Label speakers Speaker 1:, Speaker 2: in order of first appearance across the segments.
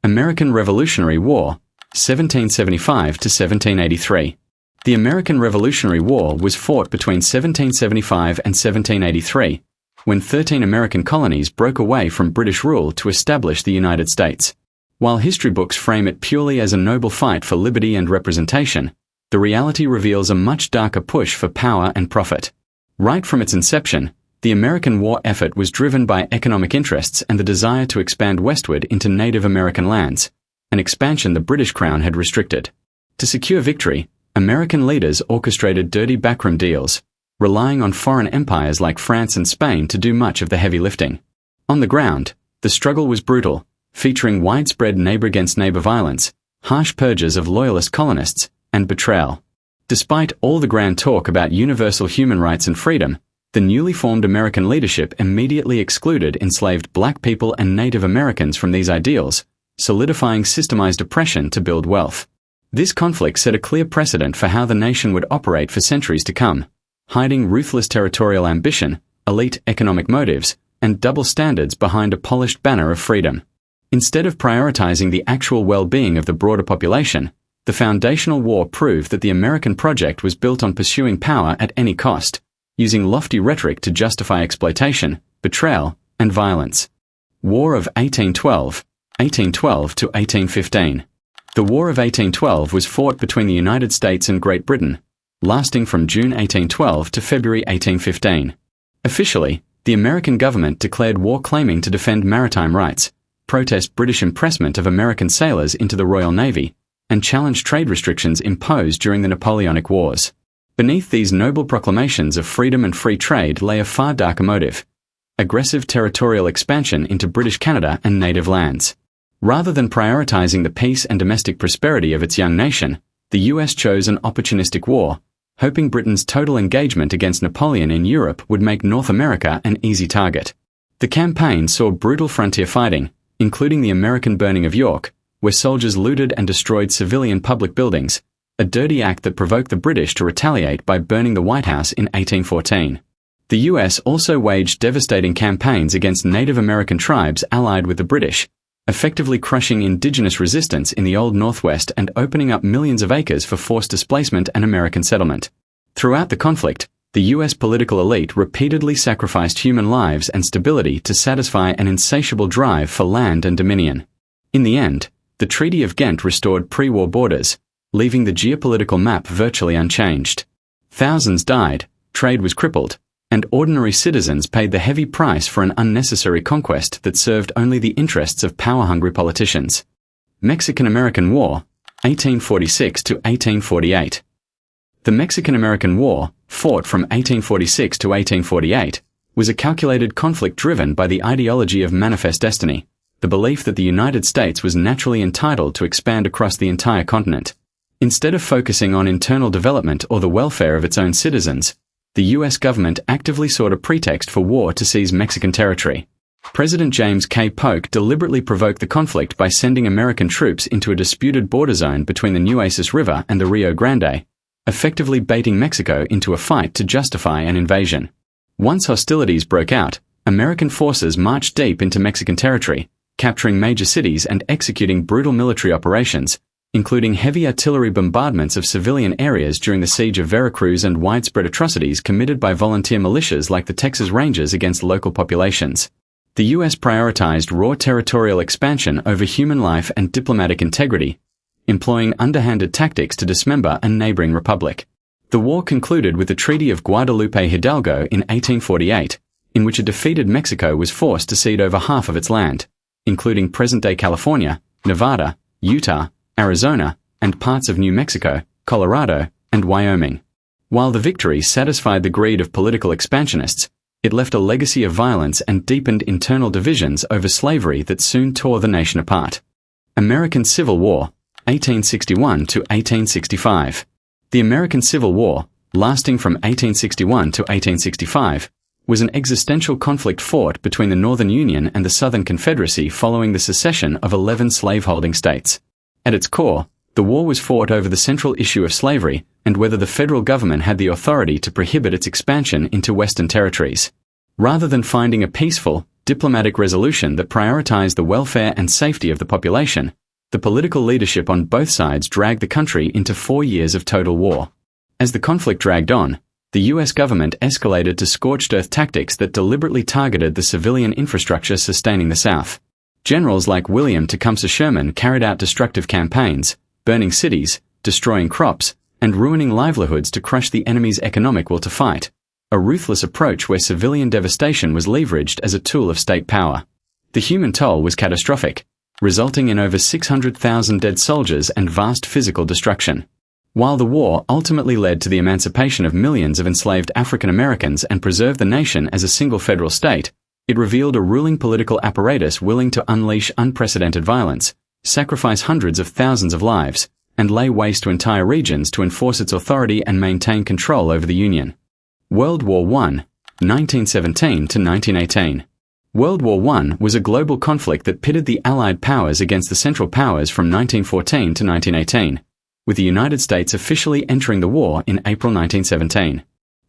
Speaker 1: American Revolutionary War, 1775 to 1783. The American Revolutionary War was fought between 1775 and 1783, when 13 American colonies broke away from British rule to establish the United States. While history books frame it purely as a noble fight for liberty and representation, the reality reveals a much darker push for power and profit. Right from its inception, the American war effort was driven by economic interests and the desire to expand westward into Native American lands, an expansion the British Crown had restricted. To secure victory, American leaders orchestrated dirty backroom deals, relying on foreign empires like France and Spain to do much of the heavy lifting. On the ground, the struggle was brutal, featuring widespread neighbor-against-neighbor violence, harsh purges of loyalist colonists, and betrayal. Despite all the grand talk about universal human rights and freedom, the newly formed American leadership immediately excluded enslaved black people and Native Americans from these ideals, solidifying systemized oppression to build wealth. This conflict set a clear precedent for how the nation would operate for centuries to come, hiding ruthless territorial ambition, elite economic motives, and double standards behind a polished banner of freedom. Instead of prioritizing the actual well-being of the broader population, the foundational war proved that the American project was built on pursuing power at any cost, using lofty rhetoric to justify exploitation, betrayal, and violence. War of 1812 to 1815. The War of 1812 was fought between the United States and Great Britain, lasting from June 1812 to February 1815. Officially, the American government declared war claiming to defend maritime rights, protest British impressment of American sailors into the Royal Navy, and challenge trade restrictions imposed during the Napoleonic Wars. Beneath these noble proclamations of freedom and free trade lay a far darker motive: aggressive territorial expansion into British Canada and native lands. Rather than prioritizing the peace and domestic prosperity of its young nation, the US chose an opportunistic war, hoping Britain's total engagement against Napoleon in Europe would make North America an easy target. The campaign saw brutal frontier fighting, including the American burning of York, where soldiers looted and destroyed civilian public buildings, a dirty act that provoked the British to retaliate by burning the White House in 1814. The US also waged devastating campaigns against Native American tribes allied with the British, effectively crushing indigenous resistance in the Old Northwest and opening up millions of acres for forced displacement and American settlement. Throughout the conflict, the US political elite repeatedly sacrificed human lives and stability to satisfy an insatiable drive for land and dominion. In the end, the Treaty of Ghent restored pre-war borders, leaving the geopolitical map virtually unchanged. Thousands died, trade was crippled, and ordinary citizens paid the heavy price for an unnecessary conquest that served only the interests of power-hungry politicians. Mexican-American War, 1846 to 1848. The Mexican-American War, fought from 1846 to 1848, was a calculated conflict driven by the ideology of manifest destiny, the belief that the United States was naturally entitled to expand across the entire continent. Instead of focusing on internal development or the welfare of its own citizens, the US government actively sought a pretext for war to seize Mexican territory. President James K. Polk deliberately provoked the conflict by sending American troops into a disputed border zone between the Nueces River and the Rio Grande, effectively baiting Mexico into a fight to justify an invasion. Once hostilities broke out, American forces marched deep into Mexican territory, capturing major cities and executing brutal military operations, including heavy artillery bombardments of civilian areas during the siege of Veracruz and widespread atrocities committed by volunteer militias like the Texas Rangers against local populations. The US prioritized raw territorial expansion over human life and diplomatic integrity, employing underhanded tactics to dismember a neighboring republic. The war concluded with the Treaty of Guadalupe Hidalgo in 1848, in which a defeated Mexico was forced to cede over half of its land, including present-day California, Nevada, Utah, Arizona, and parts of New Mexico, Colorado, and Wyoming. While the victory satisfied the greed of political expansionists, it left a legacy of violence and deepened internal divisions over slavery that soon tore the nation apart. American Civil War, 1861 to 1865. The American Civil War, lasting from 1861 to 1865, was an existential conflict fought between the Northern Union and the Southern Confederacy following the secession of 11 slaveholding states. At its core, the war was fought over the central issue of slavery and whether the federal government had the authority to prohibit its expansion into Western territories. Rather than finding a peaceful, diplomatic resolution that prioritized the welfare and safety of the population, the political leadership on both sides dragged the country into 4 years of total war. As the conflict dragged on, the U.S. government escalated to scorched-earth tactics that deliberately targeted the civilian infrastructure sustaining the South. Generals like William Tecumseh Sherman carried out destructive campaigns, burning cities, destroying crops, and ruining livelihoods to crush the enemy's economic will to fight, a ruthless approach where civilian devastation was leveraged as a tool of state power. The human toll was catastrophic, resulting in over 600,000 dead soldiers and vast physical destruction. While the war ultimately led to the emancipation of millions of enslaved African Americans and preserved the nation as a single federal state, it revealed a ruling political apparatus willing to unleash unprecedented violence, sacrifice hundreds of thousands of lives, and lay waste to entire regions to enforce its authority and maintain control over the Union. World War I, 1917 to 1918. World War I was a global conflict that pitted the Allied powers against the Central Powers from 1914 to 1918, with the United States officially entering the war in April 1917.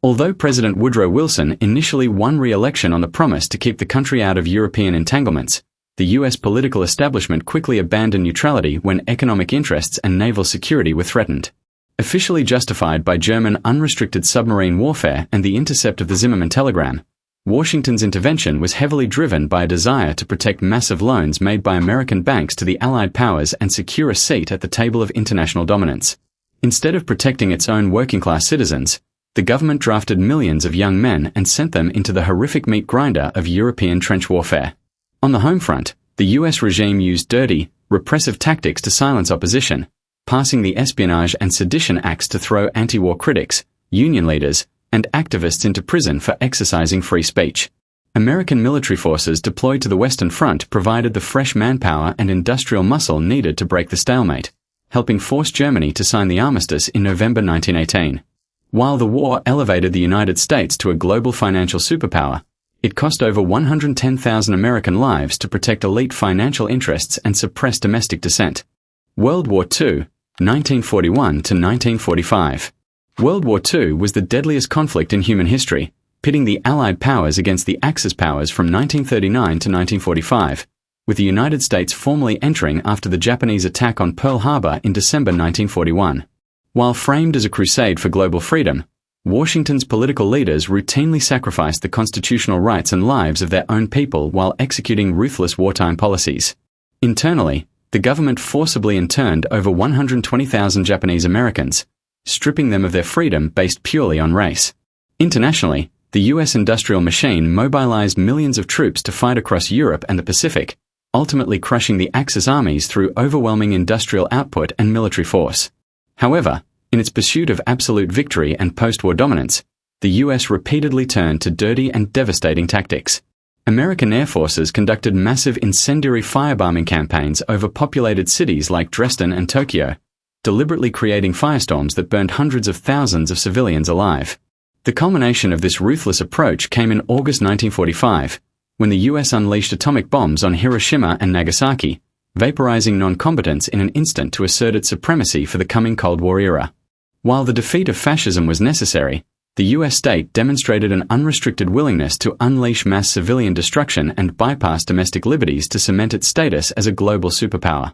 Speaker 1: Although President Woodrow Wilson initially won re-election on the promise to keep the country out of European entanglements, the U.S. political establishment quickly abandoned neutrality when economic interests and naval security were threatened. Officially justified by German unrestricted submarine warfare and the intercept of the Zimmermann telegram, Washington's intervention was heavily driven by a desire to protect massive loans made by American banks to the Allied powers and secure a seat at the table of international dominance. Instead of protecting its own working-class citizens, the government drafted millions of young men and sent them into the horrific meat grinder of European trench warfare. On the home front, the U.S. regime used dirty, repressive tactics to silence opposition, passing the Espionage and Sedition Acts to throw anti-war critics, union leaders, and activists into prison for exercising free speech. American military forces deployed to the Western Front provided the fresh manpower and industrial muscle needed to break the stalemate, helping force Germany to sign the armistice in November 1918. While the war elevated the United States to a global financial superpower, it cost over 110,000 American lives to protect elite financial interests and suppress domestic dissent. World War II, 1941 to 1945. World War II was the deadliest conflict in human history, pitting the Allied powers against the Axis powers from 1939 to 1945, with the United States formally entering after the Japanese attack on Pearl Harbor in December 1941. While framed as a crusade for global freedom, Washington's political leaders routinely sacrificed the constitutional rights and lives of their own people while executing ruthless wartime policies. Internally, the government forcibly interned over 120,000 Japanese Americans, stripping them of their freedom based purely on race. Internationally, the U.S. industrial machine mobilized millions of troops to fight across Europe and the Pacific, ultimately crushing the Axis armies through overwhelming industrial output and military force. However, in its pursuit of absolute victory and post-war dominance, the U.S. repeatedly turned to dirty and devastating tactics. American air forces conducted massive incendiary firebombing campaigns over populated cities like Dresden and Tokyo, deliberately creating firestorms that burned hundreds of thousands of civilians alive. The culmination of this ruthless approach came in August 1945, when the U.S. unleashed atomic bombs on Hiroshima and Nagasaki, vaporizing non-combatants in an instant to assert its supremacy for the coming Cold War era. While the defeat of fascism was necessary, the U.S. state demonstrated an unrestricted willingness to unleash mass civilian destruction and bypass domestic liberties to cement its status as a global superpower.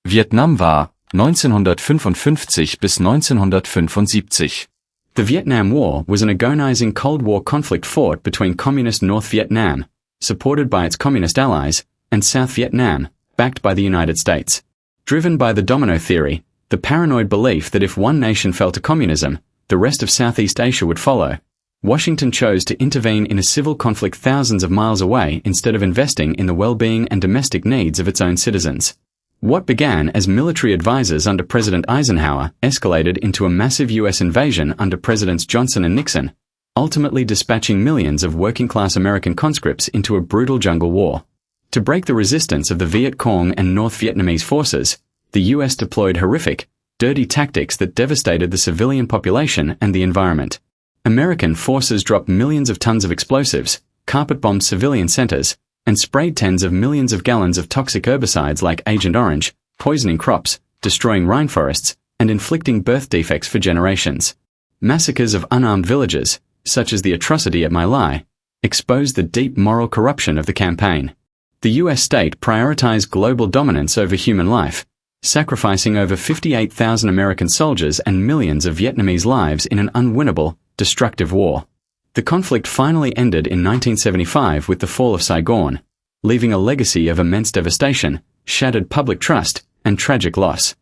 Speaker 2: Vietnam war 1955 bis 1975.
Speaker 1: The Vietnam War was an agonizing Cold War conflict fought between Communist North Vietnam, supported by its Communist allies, and South Vietnam, backed by the United States. Driven by the domino theory, the paranoid belief that if one nation fell to communism, the rest of Southeast Asia would follow, Washington chose to intervene in a civil conflict thousands of miles away instead of investing in the well-being and domestic needs of its own citizens. What began as military advisors under President Eisenhower escalated into a massive U.S. invasion under Presidents Johnson and Nixon, ultimately dispatching millions of working-class American conscripts into a brutal jungle war. To break the resistance of the Viet Cong and North Vietnamese forces, the U.S. deployed horrific, dirty tactics that devastated the civilian population and the environment. American forces dropped millions of tons of explosives, carpet-bombed civilian centers, and sprayed tens of millions of gallons of toxic herbicides like Agent Orange, poisoning crops, destroying rainforests, and inflicting birth defects for generations. Massacres of unarmed villagers, such as the atrocity at My Lai, exposed the deep moral corruption of the campaign. The U.S. state prioritized global dominance over human life, sacrificing over 58,000 American soldiers and millions of Vietnamese lives in an unwinnable, destructive war. The conflict finally ended in 1975 with the fall of Saigon, leaving a legacy of immense devastation, shattered public trust, and tragic loss.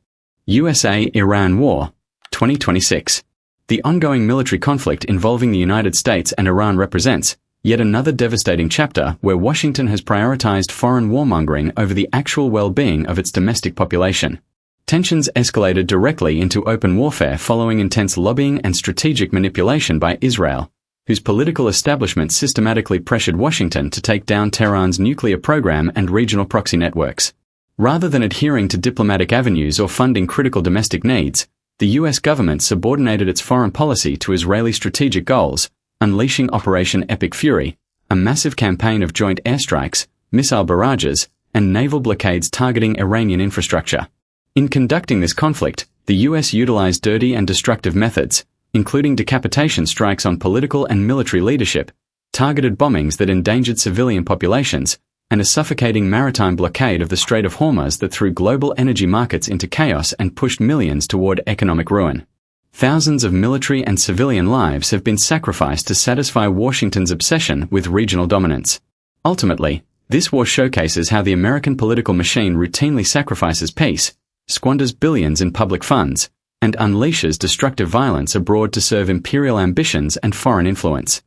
Speaker 1: USA-Iran War, 2026. The ongoing military conflict involving the United States and Iran represents yet another devastating chapter where Washington has prioritized foreign warmongering over the actual well-being of its domestic population. Tensions escalated directly into open warfare following intense lobbying and strategic manipulation by Israel, whose political establishment systematically pressured Washington to take down Tehran's nuclear program and regional proxy networks. Rather than adhering to diplomatic avenues or funding critical domestic needs, the U.S. government subordinated its foreign policy to Israeli strategic goals, unleashing Operation Epic Fury, a massive campaign of joint airstrikes, missile barrages, and naval blockades targeting Iranian infrastructure. In conducting this conflict, the U.S. utilized dirty and destructive methods, including decapitation strikes on political and military leadership, targeted bombings that endangered civilian populations, and a suffocating maritime blockade of the Strait of Hormuz that threw global energy markets into chaos and pushed millions toward economic ruin. Thousands of military and civilian lives have been sacrificed to satisfy Washington's obsession with regional dominance. Ultimately, this war showcases how the American political machine routinely sacrifices peace, squanders billions in public funds, and unleashes destructive violence abroad to serve imperial ambitions and foreign influence.